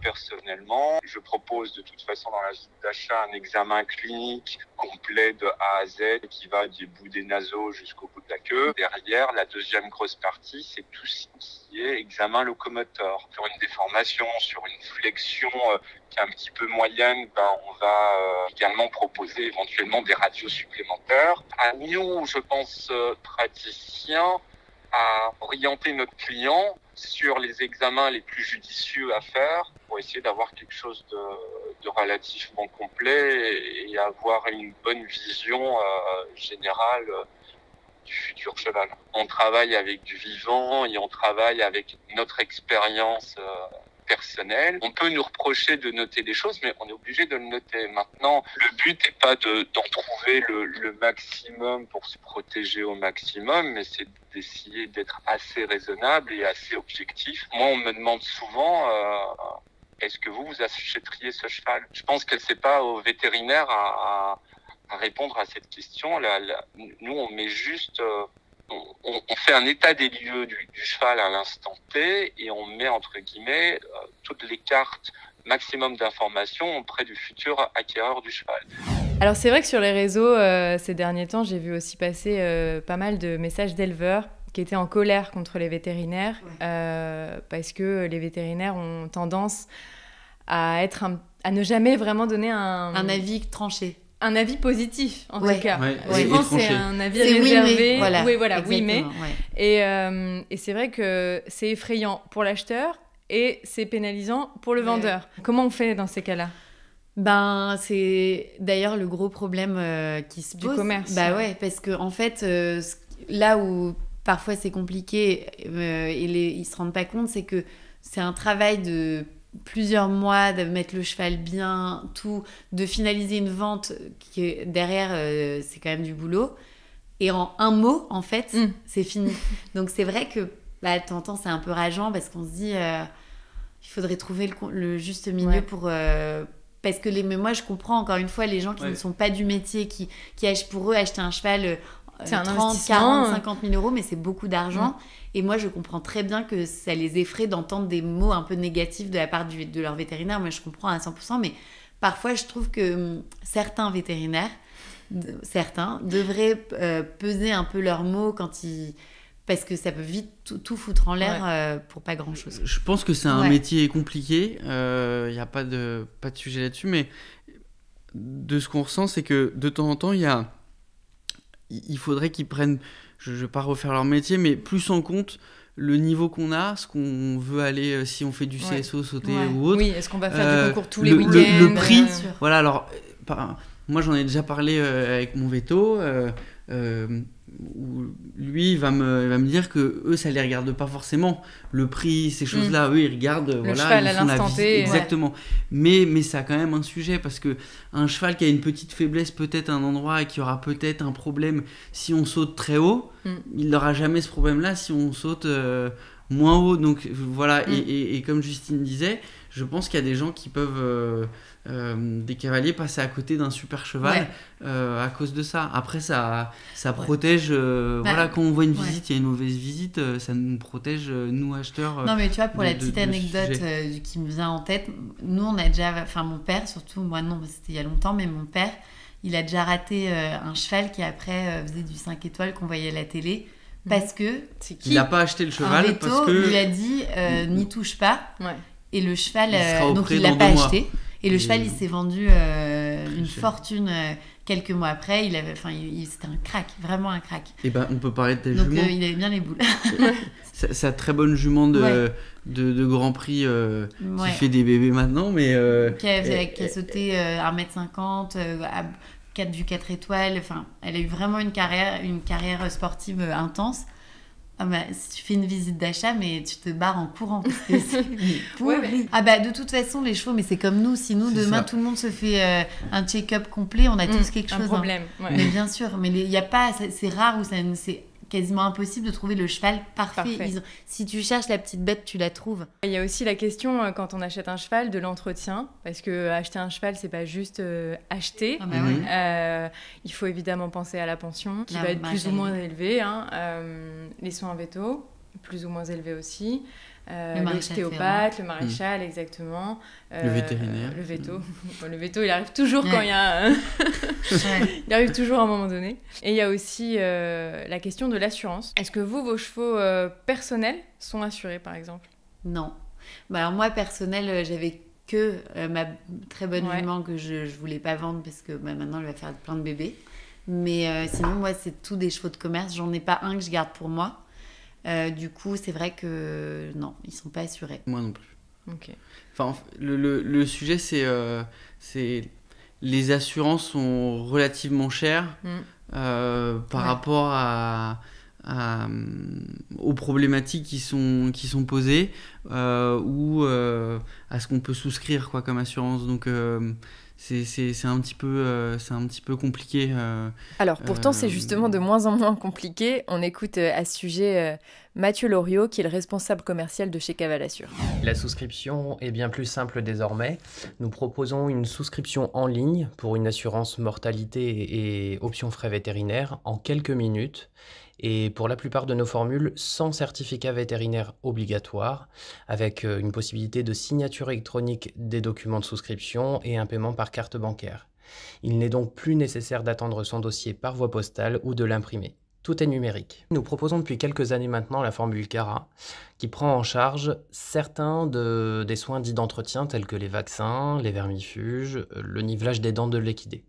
Personnellement, je propose de toute façon dans la visite d'achat un examen clinique complet de A à Z qui va du bout des naseaux jusqu'au bout de de la queue. Derrière, la deuxième grosse partie, c'est tout ce qui est examen locomoteur. Sur une déformation, sur une flexion qui est un petit peu moyenne, on va également proposer éventuellement des radios supplémentaires. À nous, je pense, praticiens, à orienter notre client sur les examens les plus judicieux à faire pour essayer d'avoir quelque chose de relativement complet et avoir une bonne vision générale du futur cheval. On travaille avec du vivant et on travaille avec notre expérience personnelle. On peut nous reprocher de noter des choses, mais on est obligé de le noter. Maintenant, le but n'est pas d'en trouver le maximum pour se protéger au maximum, mais c'est d'essayer d'être assez raisonnable et assez objectif. Moi, on me demande souvent est-ce que vous achèteriez ce cheval? Je pense que c'est pas au vétérinaire à répondre à cette question. Nous, on met juste... On fait un état des lieux du cheval à l'instant T et on met entre guillemets toutes les cartes maximum d'informations auprès du futur acquéreur du cheval. Alors c'est vrai que sur les réseaux, ces derniers temps, j'ai vu aussi passer pas mal de messages d'éleveurs qui étaient en colère contre les vétérinaires parce que les vétérinaires ont tendance à ne jamais vraiment donner un avis tranché. Un avis positif, en tout cas. Souvent, c'est un avis réservé. Oui, mais. Ouais. Et c'est vrai que c'est effrayant pour l'acheteur et c'est pénalisant pour le vendeur. Comment on fait dans ces cas-là? C'est d'ailleurs le gros problème qui se pose. Du commerce. Parce que en fait, là où parfois c'est compliqué et ils se rendent pas compte, c'est que c'est un travail de plusieurs mois, de mettre le cheval bien, tout, de finaliser une vente qui est derrière, c'est quand même du boulot. Et en un mot, en fait, c'est fini. Donc c'est vrai que de temps en temps, c'est un peu rageant parce qu'on se dit il faudrait trouver le juste milieu pour... parce que mais moi, je comprends encore une fois les gens qui ne sont pas du métier, qui pour eux, acheter un cheval... c'est un 30, 40, 50 000 euros, mais c'est beaucoup d'argent. Et moi, je comprends très bien que ça les effraie d'entendre des mots un peu négatifs de la part de leur vétérinaire. Moi, je comprends à 100%, mais parfois, je trouve que certains vétérinaires, devraient peser un peu leurs mots parce que ça peut vite tout foutre en l'air pour pas grand-chose. Je pense que c'est un métier compliqué. Il n'y a pas de sujet là-dessus, mais de ce qu'on ressent, c'est que de temps en temps, il faudrait qu'ils prennent, je ne vais pas refaire leur métier, mais plus en compte le niveau qu'on a, ce qu'on veut aller, si on fait du CSO, sauter ou autre. Oui, est-ce qu'on va faire du concours tous les week-ends? Le prix, voilà, alors, moi j'en ai déjà parlé avec mon veto, où lui il va me dire que eux ça les regarde pas forcément, le prix, ces choses-là, eux ils regardent le cheval à l'instant T. Exactement. Mais ça a quand même un sujet, parce que un cheval qui a une petite faiblesse peut-être à un endroit et qui aura peut-être un problème si on saute très haut, il n'aura jamais ce problème-là si on saute moins haut. Donc voilà, et comme Justine disait, je pense qu'il y a des gens qui peuvent des cavaliers passer à côté d'un super cheval à cause de ça. Après ça protège, voilà, quand on voit une visite, il y a une mauvaise visite, ça nous protège, nous acheteurs. Non mais tu vois, pour la petite anecdote qui me vient en tête, nous on a déjà, enfin mon père surtout, moi non, c'était il y a longtemps, mais mon père, il a déjà raté un cheval qui après faisait du 5 étoiles qu'on voyait à la télé. Parce que il n'a pas acheté le cheval, veto, parce que il a dit n'y touche pas. Et le cheval, donc il l'a l'a pas acheté. Et le cheval, il s'est vendu une fortune quelques mois après. C'était un crack, vraiment un crack. Et on peut parler de ta jument. Donc il avait bien les boules. Sa très bonne jument de Grand Prix qui fait des bébés maintenant, mais qui a sauté 1m50 à 4 étoiles. Enfin, elle a eu vraiment une carrière sportive intense. Si tu fais une visite d'achat, mais tu te barres en courant parce que c'est pourri. De toute façon, les chevaux, mais c'est comme nous. Si nous, demain, tout le monde se fait un check-up complet, on a tous quelque chose. Un problème. Mais bien sûr, mais il y a pas, c'est rare où c'est quasiment impossible de trouver le cheval parfait. Si tu cherches la petite bête, tu la trouves. Il y a aussi la question, quand on achète un cheval, de l'entretien. Parce que acheter un cheval, c'est pas juste acheter. Il faut évidemment penser à la pension, qui va être plus ou moins élevée. Les soins véto, plus ou moins élevés aussi. l'ostéopathe, le maréchal, exactement. Le vétérinaire. Le veto. Bon, le veto, il arrive toujours quand il y a... Il arrive toujours à un moment donné. Et il y a aussi la question de l'assurance. Est-ce que vos chevaux personnels sont assurés, par exemple ? Non. Bah alors moi, personnel, j'avais que ma très bonne jument que je voulais pas vendre parce que maintenant, elle va faire plein de bébés. Mais sinon, moi, c'est tous des chevaux de commerce. J'en ai pas un que je garde pour moi. Du coup, c'est vrai que non, ils sont pas assurés. Moi non plus. Ok. Enfin, le sujet, c'est les assurances sont relativement chères par rapport aux problématiques qui sont posées ou à ce qu'on peut souscrire quoi, comme assurance. Donc c'est un petit peu compliqué. Alors pourtant c'est justement de moins en moins compliqué. On écoute à ce sujet Mathieu Loriot, qui est le responsable commercial de chez Cavalassure. La souscription est bien plus simple désormais. Nous proposons une souscription en ligne pour une assurance mortalité et option frais vétérinaires en quelques minutes. Et pour la plupart de nos formules, sans certificat vétérinaire obligatoire, avec une possibilité de signature électronique des documents de souscription et un paiement par carte bancaire. Il n'est donc plus nécessaire d'attendre son dossier par voie postale ou de l'imprimer. Tout est numérique. Nous proposons depuis quelques années maintenant la formule CARA, qui prend en charge certains des soins dits d'entretien tels que les vaccins, les vermifuges, le nivelage des dents de l'équidé.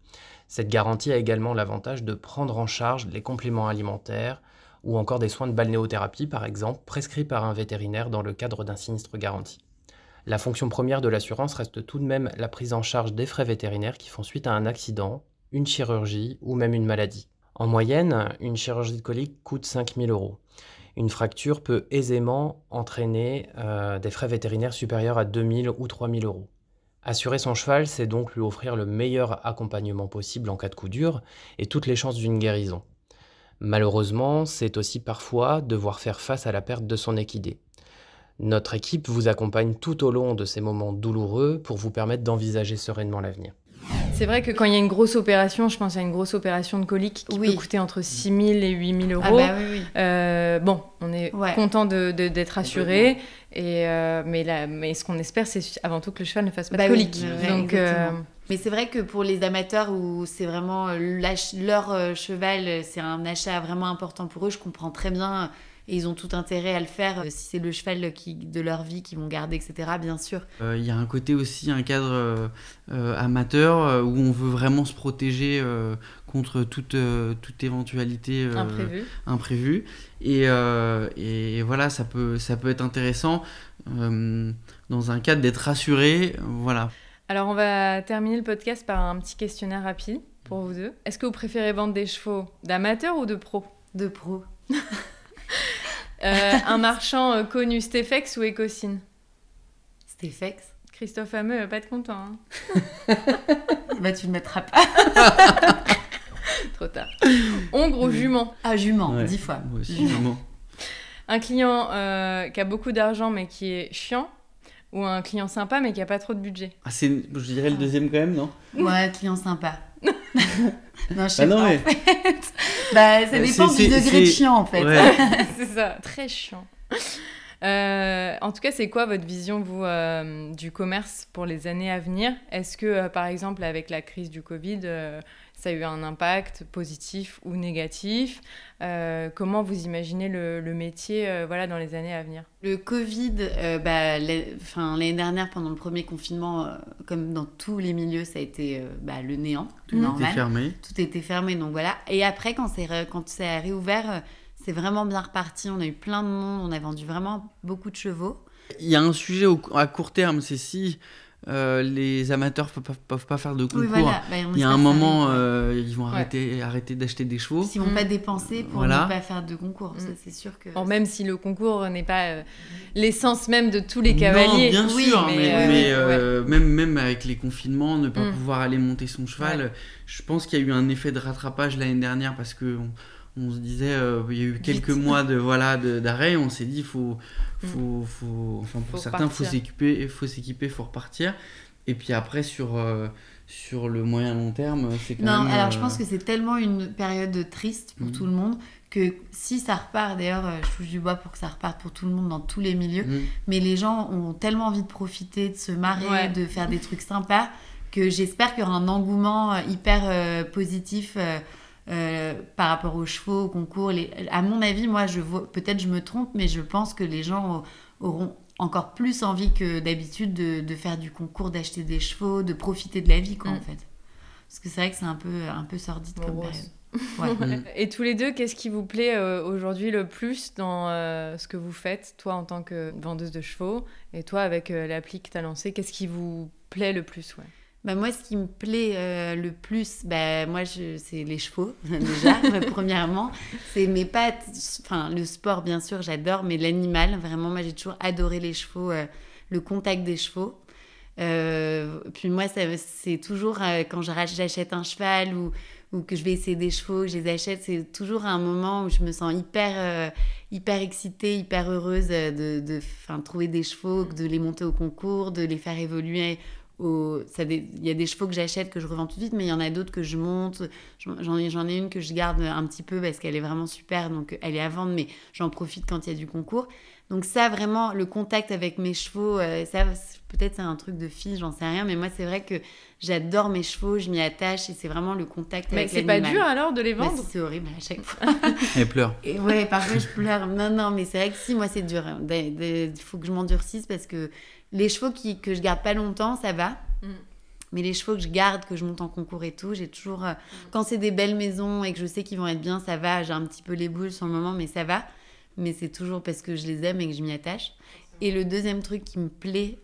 Cette garantie a également l'avantage de prendre en charge les compléments alimentaires ou encore des soins de balnéothérapie, par exemple, prescrits par un vétérinaire dans le cadre d'un sinistre garanti. La fonction première de l'assurance reste tout de même la prise en charge des frais vétérinaires qui font suite à un accident, une chirurgie ou même une maladie. En moyenne, une chirurgie de colique coûte 5 000 €. Une fracture peut aisément entraîner des frais vétérinaires supérieurs à 2 000 ou 3 000 €. Assurer son cheval, c'est donc lui offrir le meilleur accompagnement possible en cas de coup dur et toutes les chances d'une guérison. Malheureusement, c'est aussi parfois devoir faire face à la perte de son équidé. Notre équipe vous accompagne tout au long de ces moments douloureux pour vous permettre d'envisager sereinement l'avenir. C'est vrai que quand il y a une grosse opération, je pense à une grosse opération de colique qui peut coûter entre 6 000 et 8 000 €. Ah bah oui. Bon, on est content d'être assuré, mais ce qu'on espère, c'est avant tout que le cheval ne fasse pas de colique. Donc, mais c'est vrai que pour les amateurs où c'est vraiment leur cheval, c'est un achat vraiment important pour eux, je comprends très bien. Et ils ont tout intérêt à le faire si c'est le cheval de leur vie qu'ils vont garder, etc. Bien sûr. Il y a un côté aussi, un cadre amateur où on veut vraiment se protéger contre toute éventualité imprévue. Et voilà, ça peut être intéressant dans un cadre d'être rassuré. Voilà. Alors on va terminer le podcast par un petit questionnaire rapide pour vous deux. Est-ce que vous préférez vendre des chevaux d'amateurs ou de pros ? De pros. Un marchand connu, Stefex ou Ecocine ? Stefex. Christophe Hameux va pas être content. Hein. Bah tu le mettras pas. Trop tard. Hongre ou jument ? Ah, jument, 10 fois. Moi aussi, jument. Un client qui a beaucoup d'argent mais qui est chiant, ou un client sympa mais qui a pas trop de budget ? Je dirais le deuxième quand même, non ? Ouais, client sympa. Non, je sais pas, en fait. Bah, ça dépend du degré de chiant, en fait. Ouais. C'est ça, très chiant. En tout cas, c'est quoi votre vision, vous, du commerce pour les années à venir ? Est-ce que, par exemple, avec la crise du Covid, ça a eu un impact positif ou négatif ? Comment vous imaginez le métier dans les années à venir ? Le Covid, l'année dernière, pendant le premier confinement, comme dans tous les milieux, ça a été le néant, tout normal. Tout était fermé, donc voilà. Et après, quand ça a réouvert, c'est vraiment bien reparti. On a eu plein de monde, on a vendu vraiment beaucoup de chevaux. Il y a un sujet à court terme, c'est si les amateurs peuvent pas faire de concours. Oui, voilà. Il y a un moment, ils vont arrêter d'acheter des chevaux. Ils vont pas dépenser pour ne pas faire de concours. Ça, c'est sûr que. Bon, même si le concours n'est pas l'essence même de tous les cavaliers. Non, bien sûr, mais même avec les confinements, ne pas pouvoir aller monter son cheval, je pense qu'il y a eu un effet de rattrapage l'année dernière parce que on se disait, il y a eu quelques mois d'arrêt, on s'est dit, pour certains, il faut s'équiper, il faut repartir. Et puis après, sur sur le moyen long terme, c'est quand Non, même... alors je pense que c'est tellement une période triste pour tout le monde que si ça repart, d'ailleurs, je touche du bois pour que ça reparte pour tout le monde dans tous les milieux, mais les gens ont tellement envie de profiter, de se marrer, de faire des trucs sympas, que j'espère qu'il y aura un engouement hyper positif par rapport aux chevaux, aux concours. À mon avis, moi, peut-être je me trompe, mais je pense que les gens auront encore plus envie que d'habitude de faire du concours, d'acheter des chevaux, de profiter de la vie, quoi, en fait. Parce que c'est vrai que c'est un peu sordide comme période. Ouais. Et tous les deux, qu'est-ce qui vous plaît aujourd'hui le plus dans ce que vous faites, toi en tant que vendeuse de chevaux, et toi avec l'appli que tu as lancée, qu'est-ce qui vous plaît le plus? Bah moi, ce qui me plaît le plus, moi, c'est les chevaux, déjà, premièrement. Mais pas... Enfin, le sport, bien sûr, j'adore, mais l'animal, vraiment, moi, j'ai toujours adoré les chevaux, le contact des chevaux. Puis moi, c'est toujours quand j'achète un cheval ou que je vais essayer des chevaux, je les achète, c'est toujours un moment où je me sens hyper excitée, hyper heureuse de trouver des chevaux, de les monter au concours, de les faire évoluer. Il y a des chevaux que j'achète, que je revends tout de suite, mais il y en a d'autres que je monte. J'en ai une que je garde un petit peu parce qu'elle est vraiment super, donc elle est à vendre, mais j'en profite quand il y a du concours. Donc ça, vraiment, le contact avec mes chevaux, ça, peut-être c'est un truc de fille, j'en sais rien, mais moi, c'est vrai que j'adore mes chevaux, je m'y attache et c'est vraiment le contact avec l'animal. Mais c'est pas dur alors de les vendre? C'est horrible à chaque fois. Elle pleure. Et ouais, parfois je pleure. Non, mais c'est vrai que si, moi, c'est dur. Il faut que je m'endurcisse parce que les chevaux que je garde pas longtemps, ça va. Mais les chevaux que je garde, que je monte en concours et tout, j'ai toujours... Quand c'est des belles maisons et que je sais qu'ils vont être bien, ça va. J'ai un petit peu les boules sur le moment, mais ça va. Mais c'est toujours parce que je les aime et que je m'y attache. Et le deuxième truc qui me plaît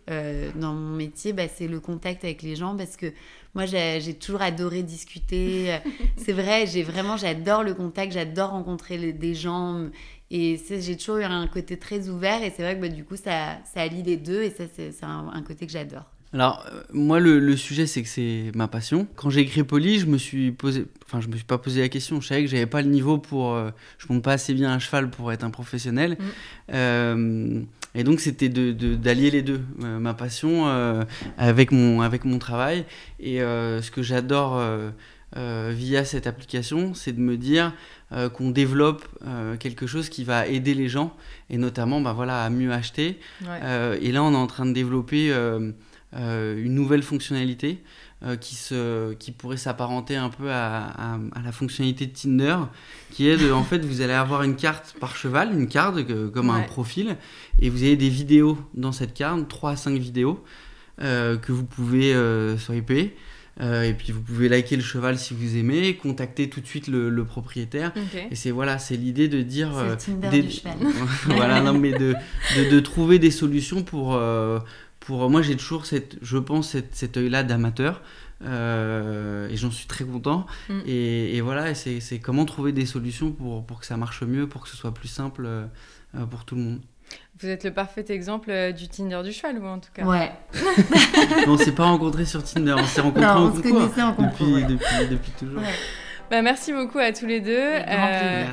dans mon métier, c'est le contact avec les gens parce que moi, j'ai toujours adoré discuter. C'est vrai, j'adore le contact, j'adore rencontrer des gens. Et j'ai toujours eu un côté très ouvert et c'est vrai que du coup, ça allie les deux et ça, c'est un côté que j'adore. Alors, moi, le sujet, c'est que c'est ma passion. Quand j'ai écrit Polly, je me suis pas posé la question. Je savais que j'avais pas le niveau je monte pas assez bien un cheval pour être un professionnel. Et donc, c'était d'allier les deux. Ma passion avec mon travail. Et ce que j'adore via cette application, c'est de me dire qu'on développe quelque chose qui va aider les gens. Et notamment, à mieux acheter. Ouais. Et là, on est en train de développer... une nouvelle fonctionnalité qui pourrait s'apparenter un peu à la fonctionnalité de Tinder, qui est en fait, vous allez avoir une carte par cheval, une carte comme un profil, et vous avez des vidéos dans cette carte, 3 à 5 vidéos que vous pouvez swiper. Et puis vous pouvez liker le cheval si vous aimez, contacter tout de suite le propriétaire. Okay. Et c'est l'idée de dire... C'est le Tinder du cheval. Voilà, non, mais de trouver des solutions pour moi, j'ai toujours cet œil-là d'amateur et j'en suis très content. Et voilà, c'est comment trouver des solutions pour que ça marche mieux, pour que ce soit plus simple pour tout le monde. Vous êtes le parfait exemple du Tinder du cheval, vous, en tout cas. Ouais. On ne s'est pas rencontrés sur Tinder, on s'est rencontrés en concours. On se connaissait en concours. Depuis toujours. Ouais. Merci beaucoup à tous les deux.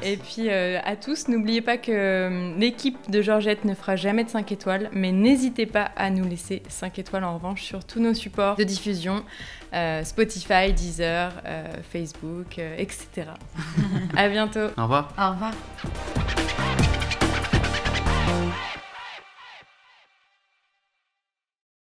Et puis à tous, n'oubliez pas que l'équipe de Georgette ne fera jamais de 5 étoiles, mais n'hésitez pas à nous laisser 5 étoiles en revanche sur tous nos supports de diffusion, Spotify, Deezer, Facebook, etc. À bientôt. Au revoir. Au revoir.